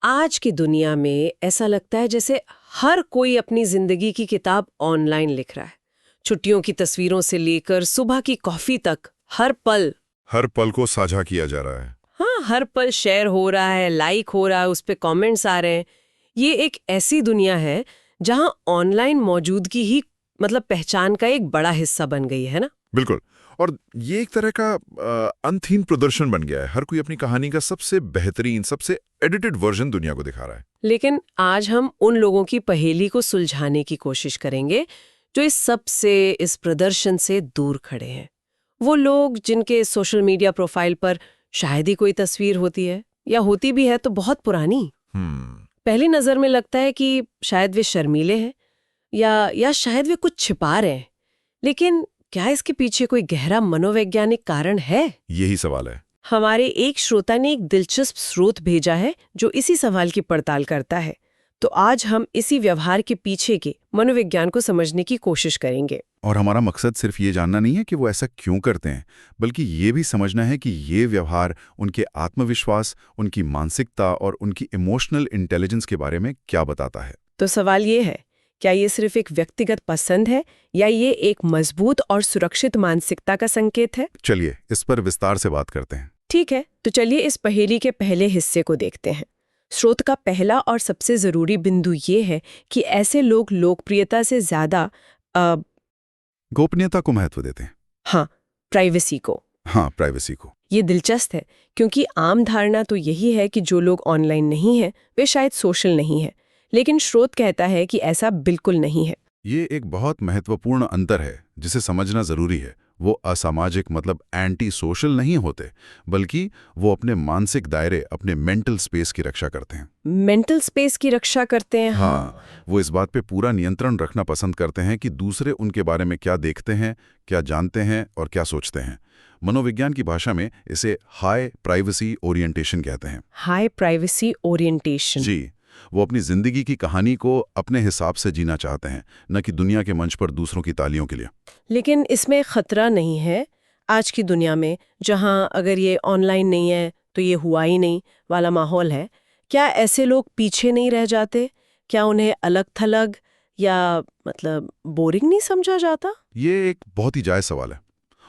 आज की दुनिया में ऐसा लगता है जैसे हर कोई अपनी जिंदगी की किताब ऑनलाइन लिख रहा है। छुट्टियों की तस्वीरों से लेकर सुबह की कॉफी तक हर पल को साझा किया जा रहा है। हाँ, हर पल शेयर हो रहा है, लाइक हो रहा है, उस पे कमेंट्स आ रहे हैं। ये एक ऐसी दुनिया है जहां ऑनलाइन मौजूदगी ही मतलब पहचान का एक बड़ा हिस्सा बन गई है ना। बिल्कुल। और ये एक तरह का अंतहीन प्रदर्शन बन गया है। हर कोई अपनी कहानी का सबसे बेहतरीन, सबसे एडिटेड वर्जन दुनिया को दिखा रहा है। लेकिन आज हम उन लोगों की पहेली को सुलझाने की कोशिश करेंगे जो इस प्रदर्शन से दूर खड़े हैं। वो लोग जिनके सोशल मीडिया प्रोफाइल पर शायद ही कोई तस्वीर होती है, या होती भी है तो बहुत पुरानी। पहली नजर में लगता है कि शायद वे शर्मीले हैं या शायद वे कुछ छिपा रहे हैं। लेकिन क्या इसके पीछे कोई गहरा मनोवैज्ञानिक कारण है? यही सवाल है। हमारे एक श्रोता ने एक दिलचस्प स्रोत भेजा है जो इसी सवाल की पड़ताल करता है। तो आज हम इसी व्यवहार के पीछे के मनोविज्ञान को समझने की कोशिश करेंगे। और हमारा मकसद सिर्फ ये जानना नहीं है कि वो ऐसा क्यों करते हैं, बल्कि ये भी समझना है कि ये व्यवहार उनके आत्मविश्वास, उनकी मानसिकता और उनकी इमोशनल इंटेलिजेंस के बारे में क्या बताता है। तो सवाल ये है, क्या ये सिर्फ एक व्यक्तिगत पसंद है या ये एक मजबूत और सुरक्षित मानसिकता का संकेत है? चलिए इस पर विस्तार से बात करते हैं। ठीक है, तो चलिए इस पहेली के पहले हिस्से को देखते हैं। स्रोत का पहला और सबसे जरूरी बिंदु ये है कि ऐसे लोग लोकप्रियता से ज्यादा गोपनीयता को महत्व देते हैं। हाँ, प्राइवेसी को। हाँ, प्राइवेसी को। ये दिलचस्प है क्योंकि आम धारणा तो यही है कि जो लोग ऑनलाइन नहीं हैं वे शायद सोशल नहीं हैं। लेकिन स्रोत कहता है कि ऐसा बिल्कुल नहीं है। ये एक बहुत महत्वपूर्ण अंतर है जिसे समझना जरूरी है। वो असामाजिक मतलब एंटी सोशल नहीं होते, बल्कि वो अपने मानसिक दायरे, अपने मेंटल स्पेस की रक्षा करते हैं। मेंटल स्पेस की रक्षा करते हैं? हाँ, वो इस बात पे पूरा नियंत्रण रखना पसंद करते हैं कि दूसरे उनके बारे में क्या देखते हैं, क्या जानते हैं और क्या सोचते हैं। मनोविज्ञान की भाषा में इसे हाई प्राइवेसी ओरिएंटेशन कहते हैं। High privacy orientation. जी, वो अपनी जिंदगी की कहानी को अपने हिसाब से जीना चाहते हैं, न कि दुनिया के मंच पर दूसरों की तालियों के लिए। लेकिन इसमें खतरा नहीं है आज की दुनिया में, जहां अगर ये ऑनलाइन नहीं है तो ये हुआ ही नहीं वाला माहौल है? क्या ऐसे लोग पीछे नहीं रह जाते? क्या उन्हें अलग थलग या मतलब बोरिंग नहीं समझा जाता? ये एक बहुत ही जायज़ सवाल है।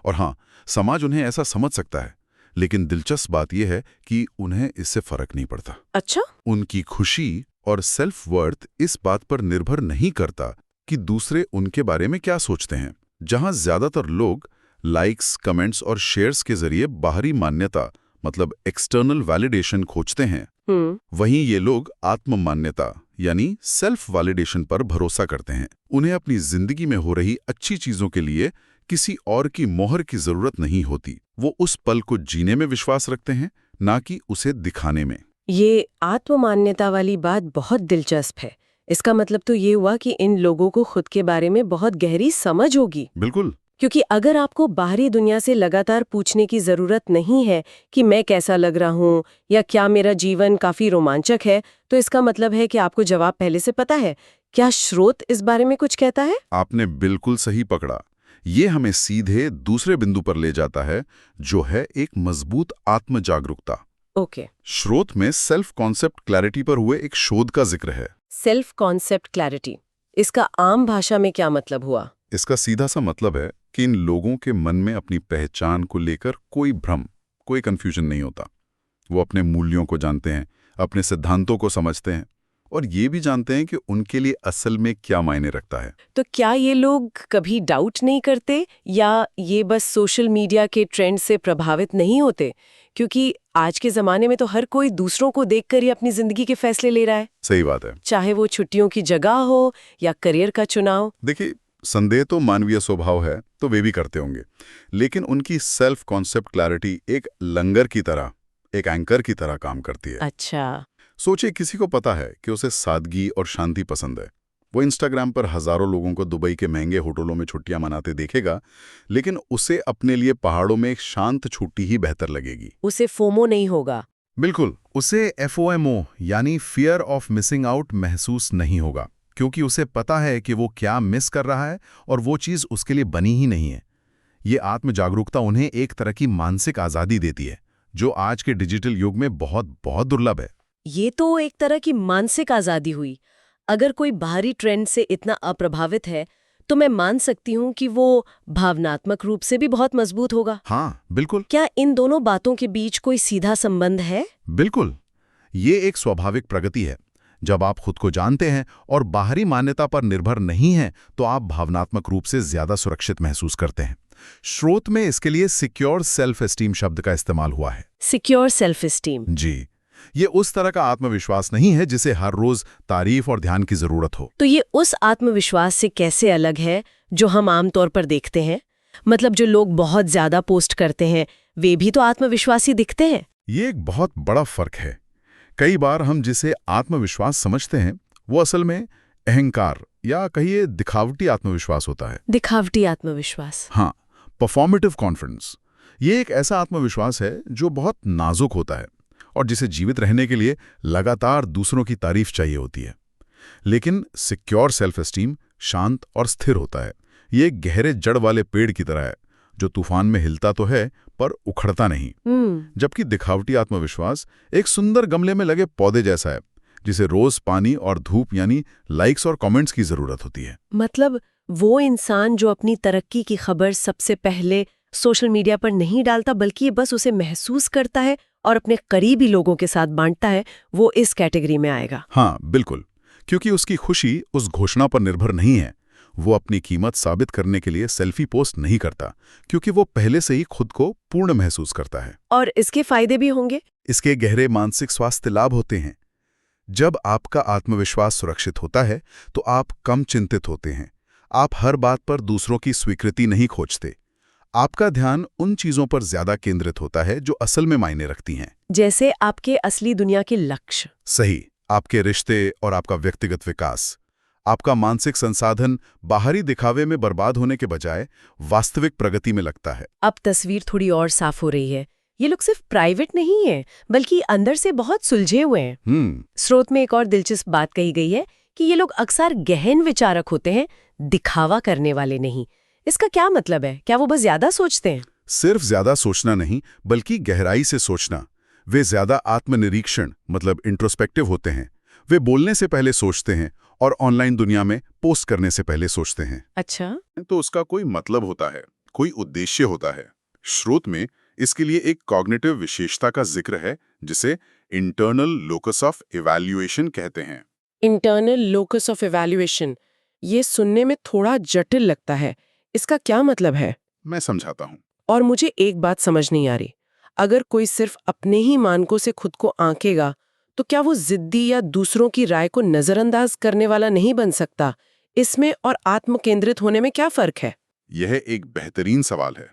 और हाँ, समाज उन्हें ऐसा समझ सकता है, लेकिन दिलचस्प बात यह है कि उन्हें इससे फर्क नहीं पड़ता। अच्छा? उनकी खुशी और सेल्फ वर्थ इस बात पर निर्भर नहीं करता कि दूसरे उनके बारे में क्या सोचते हैं। जहां ज्यादातर लोग लाइक्स, कमेंट्स और शेयर्स के जरिए बाहरी मान्यता मतलब एक्सटर्नल वैलिडेशन खोजते हैं, वहीं ये लोग आत्म मान्यता यानी सेल्फ वैलिडेशन पर भरोसा करते हैं। उन्हें अपनी जिंदगी में हो रही अच्छी चीजों के लिए किसी और की मोहर की जरूरत नहीं होती। वो उस पल को जीने में विश्वास रखते हैं, ना कि उसे दिखाने में। ये आत्ममान्यता वाली बात बहुत दिलचस्प है। इसका मतलब तो ये हुआ कि इन लोगों को खुद के बारे में बहुत गहरी समझ होगी। बिल्कुल। क्योंकि अगर आपको बाहरी दुनिया से लगातार पूछने की जरूरत नहीं है कि मैं कैसा लग रहा हूँ या क्या मेरा जीवन काफी रोमांचक है, तो इसका मतलब है कि आपको जवाब पहले से पता है। क्या स्रोत इस बारे में कुछ कहता है? आपने बिल्कुल सही पकड़ा। ये हमें सीधे दूसरे बिंदु पर ले जाता है, जो है एक मजबूत आत्म जागरूकता। ओके। स्रोत में सेल्फ कॉन्सेप्ट क्लैरिटी पर हुए एक शोध का जिक्र है। सेल्फ कॉन्सेप्ट क्लैरिटी, इसका आम भाषा में क्या मतलब हुआ? इसका सीधा सा मतलब है कि इन लोगों के मन में अपनी पहचान को लेकर कोई भ्रम, कोई कंफ्यूजन नहीं होता। वो अपने मूल्यों को जानते हैं, अपने सिद्धांतों को समझते हैं और ये भी जानते हैं कि उनके लिए असल में क्या मायने रखता है। तो क्या ये लोग कभी डाउट नहीं करते या ये बस सोशल मीडिया के ट्रेंड से प्रभावित नहीं होते? क्योंकि आज के ज़माने में तो हर कोई दूसरों को देखकर ही अपनी ज़िंदगी के फैसले ले रहा है। सही बात है। चाहे वो छुट्टियों की जगह हो या करियर का चुनाव। देखिए, संदेह तो मानवीय स्वभाव है, तो वे भी करते होंगे। लेकिन उनकी सेल्फ कॉन्सेप्ट क्लैरिटी एक लंगर की तरह, एक एंकर की तरह काम करती है। अच्छा। सोचिए, किसी को पता है कि उसे सादगी और शांति पसंद है। वो इंस्टाग्राम पर हजारों लोगों को दुबई के महंगे होटलों में छुट्टियां मनाते देखेगा, लेकिन उसे अपने लिए पहाड़ों में एक शांत छुट्टी ही बेहतर लगेगी। उसे फोमो नहीं होगा। बिल्कुल, उसे FOMO यानी फियर ऑफ मिसिंग आउट महसूस नहीं होगा, क्योंकि उसे पता है कि वो क्या मिस कर रहा है और वो चीज़ उसके लिए बनी ही नहीं है। ये आत्म जागरूकता उन्हें एक तरह की मानसिक आज़ादी देती है, जो आज के डिजिटल युग में बहुत बहुत दुर्लभ है। ये तो एक तरह की मानसिक आजादी हुई। अगर कोई बाहरी ट्रेंड से इतना अप्रभावित है तो मैं मान सकती हूँ कि वो भावनात्मक रूप से भी बहुत मजबूत होगा। हाँ, बिल्कुल। क्या इन दोनों बातों के बीच कोई सीधा संबंध है? बिल्कुल। ये एक स्वाभाविक प्रगति है। जब आप खुद को जानते हैं और बाहरी मान्यता पर निर्भर नहीं हैं, तो आप भावनात्मक रूप से ज्यादा सुरक्षित महसूस करते हैं। स्रोत में इसके लिए सिक्योर सेल्फ एस्टीम शब्द का इस्तेमाल हुआ है। Secure self esteem. जी, ये उस तरह का आत्मविश्वास नहीं है जिसे हर रोज तारीफ और ध्यान की जरूरत हो। तो ये उस आत्मविश्वास से कैसे अलग है जो हम आमतौर पर देखते हैं? मतलब जो लोग बहुत ज्यादा पोस्ट करते हैं वे भी तो आत्मविश्वासी दिखते हैं। ये एक बहुत बड़ा फर्क है। कई बार हम जिसे आत्मविश्वास समझते हैं वो असल में अहंकार या कहिए दिखावटी आत्मविश्वास होता है। दिखावटी आत्मविश्वास। हाँ, परफॉर्मेटिव कॉन्फिडेंस। ये एक ऐसा आत्मविश्वास है जो बहुत नाजुक होता है और जिसे जीवित रहने के लिए लगातार दूसरों की तारीफ चाहिए होती है। लेकिन सिक्योर सेल्फ एस्टीम शांत और स्थिर होता है। ये एक गहरे जड़ वाले पेड़ की तरह है जो तूफान में हिलता तो है पर उखड़ता नहीं। जबकि दिखावटी आत्मविश्वास एक सुंदर गमले में लगे पौधे जैसा है जिसे रोज पानी और धूप यानी लाइक्स और कमेंट्स की जरूरत होती है। मतलब वो इंसान जो अपनी तरक्की की खबर सबसे पहले सोशल मीडिया पर नहीं डालता बल्कि ये बस उसे महसूस करता है और अपने करीबी लोगों के साथ बांटता है, वो इस कैटेगरी में आएगा। हाँ, बिल्कुल। क्योंकि उसकी खुशी उस घोषणा पर निर्भर नहीं है। वो अपनी कीमत साबित करने के लिए सेल्फी पोस्ट नहीं करता क्योंकि वो पहले से ही खुद को पूर्ण महसूस करता है। और इसके फायदे भी होंगे। इसके गहरे मानसिक स्वास्थ्य लाभ होते हैं। जब आपका आत्मविश्वास सुरक्षित होता है तो आप कम चिंतित होते हैं। आप हर बात पर दूसरों की स्वीकृति नहीं खोजते। आपका ध्यान उन चीजों पर ज्यादा केंद्रित होता है जो असल में मायने रखती हैं। जैसे आपके असली दुनिया के लक्ष्य। सही, आपके रिश्ते और आपका व्यक्तिगत विकास। आपका मानसिक संसाधन बाहरी दिखावे में बर्बाद होने के बजाय वास्तविक प्रगति में लगता है। अब तस्वीर थोड़ी और साफ हो रही है। ये लोग सिर्फ प्राइवेट नहीं है बल्कि अंदर से बहुत सुलझे हुए हैं। स्रोत में एक और दिलचस्प बात कही गई है कि ये लोग अक्सर गहन विचारक होते हैं, दिखावा करने वाले नहीं। इसका क्या मतलब है? क्या वो बस ज्यादा सोचते हैं? सिर्फ ज्यादा सोचना नहीं बल्कि गहराई से सोचना। वे ज्यादा आत्मनिरीक्षण मतलब इंट्रोस्पेक्टिव होते हैं। वे बोलने से पहले सोचते हैं और ऑनलाइन दुनिया में पोस्ट करने से पहले सोचते हैं। अच्छा, तो उसका कोई मतलब होता है, कोई उद्देश्य होता है। स्रोत में इसके लिए एक कॉग्निटिव विशेषता का जिक्र है जिसे इंटरनल लोकस ऑफ इवैल्यूएशन कहते हैं। इंटरनल लोकस ऑफ इवैल्यूएशन, ये सुनने में थोड़ा जटिल लगता है। इसका क्या मतलब है? मैं समझाता हूँ। और मुझे एक बात समझ नहीं आ रही। अगर कोई सिर्फ अपने ही मानकों से खुद को आंकेगा तो क्या वो जिद्दी या दूसरों की राय को नजरअंदाज करने वाला नहीं बन सकता? इसमें और आत्म केंद्रित होने में क्या फर्क है? यह एक बेहतरीन सवाल है।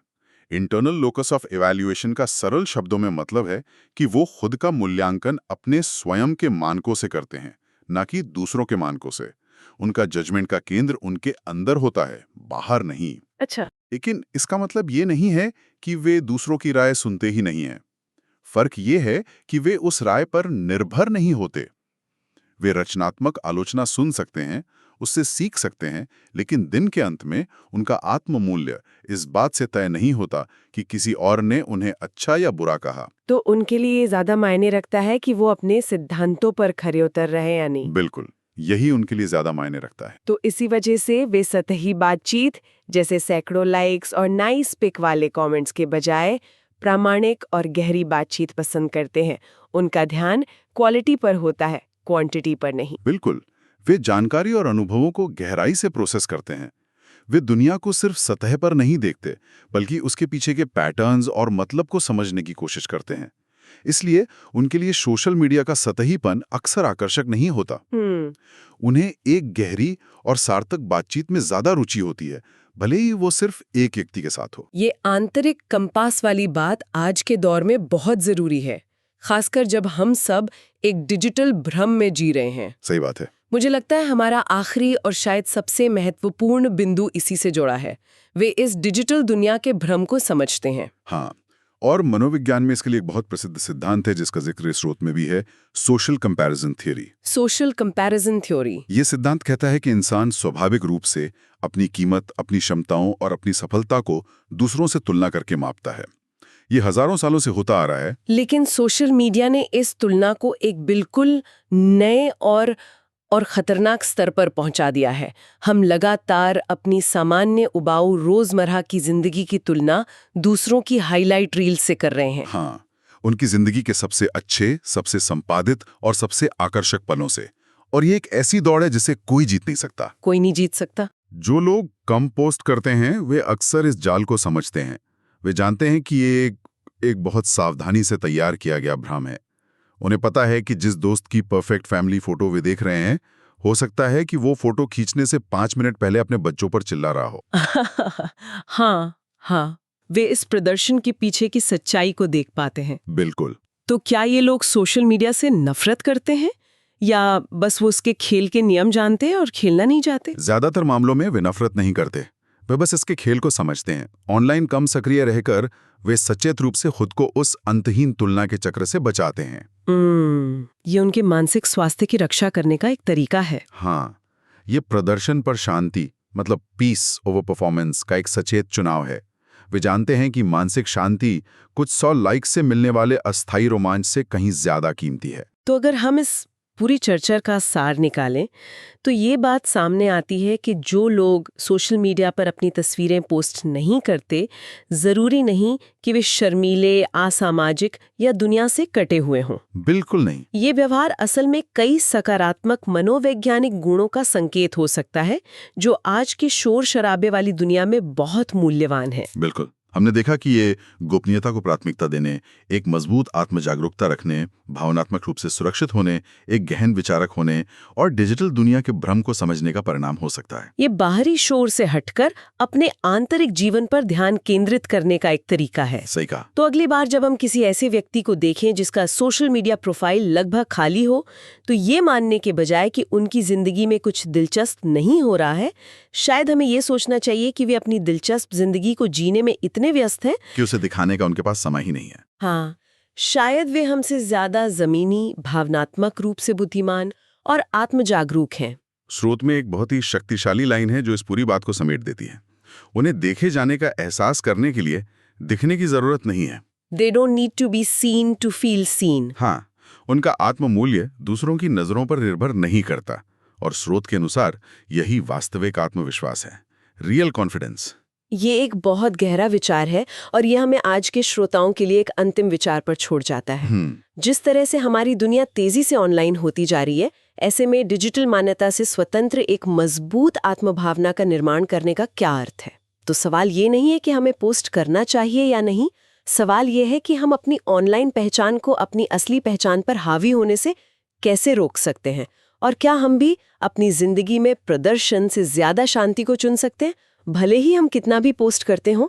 इंटरनल लोकस ऑफ इवैल्यूएशन का सरल शब्दों में मतलब है कि वो खुद का मूल्यांकन अपने स्वयं के मानकों से करते हैं, न कि दूसरों के मानकों से। उनका जजमेंट का केंद्र उनके अंदर होता है, बाहर नहीं। अच्छा, लेकिन इसका मतलब ये नहीं है कि वे दूसरों की राय सुनते ही नहीं हैं। फर्क ये है कि वे उस राय पर निर्भर नहीं होते। वे रचनात्मक आलोचना सुन सकते हैं, उससे सीख सकते हैं, लेकिन दिन के अंत में उनका आत्ममूल्य इस बात से तय नहीं होता कि किसी और ने उन्हें अच्छा या बुरा कहा। तो उनके लिए ज्यादा मायने रखता है कि वो अपने सिद्धांतों पर खरे उतर रहे या नहीं? बिल्कुल, यही उनके लिए ज्यादा मायने रखता है। तो इसी वजह से वे सतही बातचीत जैसे सैकड़ों लाइक्स और नाइस पिक वाले कमेंट्स के बजाय प्रामाणिक और गहरी बातचीत पसंद करते हैं। उनका ध्यान क्वालिटी पर होता है, क्वांटिटी पर नहीं। बिल्कुल, वे जानकारी और अनुभवों को गहराई से प्रोसेस करते हैं। वे दुनिया को सिर्फ सतह पर नहीं देखते बल्कि उसके पीछे के पैटर्न्स और मतलब को समझने की कोशिश करते हैं। इसलिए उनके लिए सोशल मीडिया का सतहीपन अक्सर आकर्षक नहीं होता। उन्हें एक गहरी और सार्थक बातचीत में ज्यादा रुचि होती है, भले ही वो सिर्फ एक व्यक्ति के साथ हो। ये आंतरिक कंपास वाली बात आज के दौर में बहुत जरूरी है, खासकर जब हम सब एक डिजिटल भ्रम में जी रहे हैं। सही बात है। मुझे लगता है हमारा आखिरी और शायद सबसे महत्वपूर्ण बिंदु इसी से जुड़ा है। वे इस डिजिटल दुनिया के भ्रम को समझते हैं। हाँ, और मनोविज्ञान में इसके लिए एक बहुत प्रसिद्ध सिद्धांत है जिसका जिक्र इस स्रोत में भी है, social comparison theory. Social comparison theory. ये सिद्धांत कहता है कि इंसान स्वाभाविक रूप से अपनी कीमत, अपनी क्षमताओं और अपनी सफलता को दूसरों से तुलना करके मापता है। ये हजारों सालों से होता आ रहा है। लेकिन सोशल मीडिया ने इस तुलना को एक बिल्कुल नए और खतरनाक स्तर पर पहुंचा दिया है। हम लगातार अपनी सामान्य उबाऊ रोजमर्रा की जिंदगी की तुलना दूसरों की हाईलाइट रील से कर रहे हैं। हाँ, उनकी जिंदगी के सबसे अच्छे, सबसे संपादित और सबसे आकर्षक पलों से। और ये एक ऐसी दौड़ है जिसे कोई जीत नहीं सकता। कोई नहीं जीत सकता। जो लोग कम पोस्ट करते हैं वे अक्सर इस जाल को समझते हैं। वे जानते हैं कि ये एक बहुत सावधानी से तैयार किया गया भ्रम है। उन्हें पता है कि जिस दोस्त की परफेक्ट फैमिली फोटो वे देख रहे हैं, हो सकता है कि वो फोटो खींचने से 5 मिनट पहले अपने बच्चों पर चिल्ला रहा हो। हाँ, वे इस प्रदर्शन के पीछे की सच्चाई को देख पाते हैं। बिल्कुल। तो क्या ये लोग सोशल मीडिया से नफरत करते हैं या बस वो उसके खेल के नियम जानते हैं और खेलना नहीं चाहते? ज्यादातर मामलों में वे नफरत नहीं करते, वे बस इसके खेल को समझते हैं। ऑनलाइन कम सक्रिय रहकर वे सचेत रूप से खुद को उस अंतहीन तुलना के चक्र से बचाते हैं। ये उनके मानसिक स्वास्थ्य की रक्षा करने का एक तरीका है। हाँ, ये प्रदर्शन पर शांति मतलब पीस ओवर परफॉर्मेंस का एक सचेत चुनाव है। वे जानते हैं कि मानसिक शांति कुछ 100 लाइक से मिलने वाले अस्थायी रोमांच से कहीं ज्यादा कीमती है। तो अगर हम इस पूरी चर्चा का सार निकालें तो ये बात सामने आती है कि जो लोग सोशल मीडिया पर अपनी तस्वीरें पोस्ट नहीं करते, जरूरी नहीं कि वे शर्मीले, असामाजिक या दुनिया से कटे हुए हों। बिल्कुल नहीं। ये व्यवहार असल में कई सकारात्मक मनोवैज्ञानिक गुणों का संकेत हो सकता है जो आज के शोर शराबे वाली दुनिया में बहुत मूल्यवान है। बिल्कुल। हमने देखा कि ये गोपनीयता को प्राथमिकता देने, एक मजबूत आत्म जागरूकता रखने, भावनात्मक रूप से सुरक्षित होने, एक गहन विचारक होने और डिजिटल दुनिया के भ्रम को समझने का परिणाम हो सकता है। ये बाहरी शोर से हटकर अपने आंतरिक जीवन पर ध्यान केंद्रित करने का एक तरीका है। सही कहा। तो अगली बार जब हम किसी ऐसे व्यक्ति को देखें जिसका सोशल मीडिया प्रोफाइल लगभग खाली हो, तो ये मानने के बजाय कि उनकी जिंदगी में कुछ दिलचस्प नहीं हो रहा है, शायद हमें ये सोचना चाहिए कि वे अपनी दिलचस्प जिंदगी को जीने में इतने व्यस्त हैं कि उसे दिखाने का उनके पास समय ही नहीं है। हाँ, शायद वे हमसे ज्यादा जमीनी, भावनात्मक रूप से बुद्धिमान और आत्मजागरूक हैं। स्रोत में एक बहुत ही शक्तिशाली लाइन है जो इस पूरी बात को समेट देती है। उन्हें देखे जाने का एहसास करने के लिए दिखने की जरूरत नहीं है। They don't need to be seen to feel seen. हाँ, उनका आत्ममूल्य दूसरों की नजरों पर निर्भर नहीं करता और स्रोत के अनुसार यही वास्तविक आत्मविश्वास है, रियल कॉन्फिडेंस। ये एक बहुत गहरा विचार है और यह हमें आज के श्रोताओं के लिए एक अंतिम विचार पर छोड़ जाता है। जिस तरह से हमारी दुनिया तेजी से ऑनलाइन होती जा रही है, ऐसे में डिजिटल मान्यता से स्वतंत्र एक मजबूत आत्मभावना का निर्माण करने का क्या अर्थ है? तो सवाल ये नहीं है कि हमें पोस्ट करना चाहिए या नहीं, सवाल ये है कि हम अपनी ऑनलाइन पहचान को अपनी असली पहचान पर हावी होने से कैसे रोक सकते हैं, और क्या हम भी अपनी जिंदगी में प्रदर्शन से ज्यादा शांति को चुन सकते हैं, भले ही हम कितना भी पोस्ट करते हों।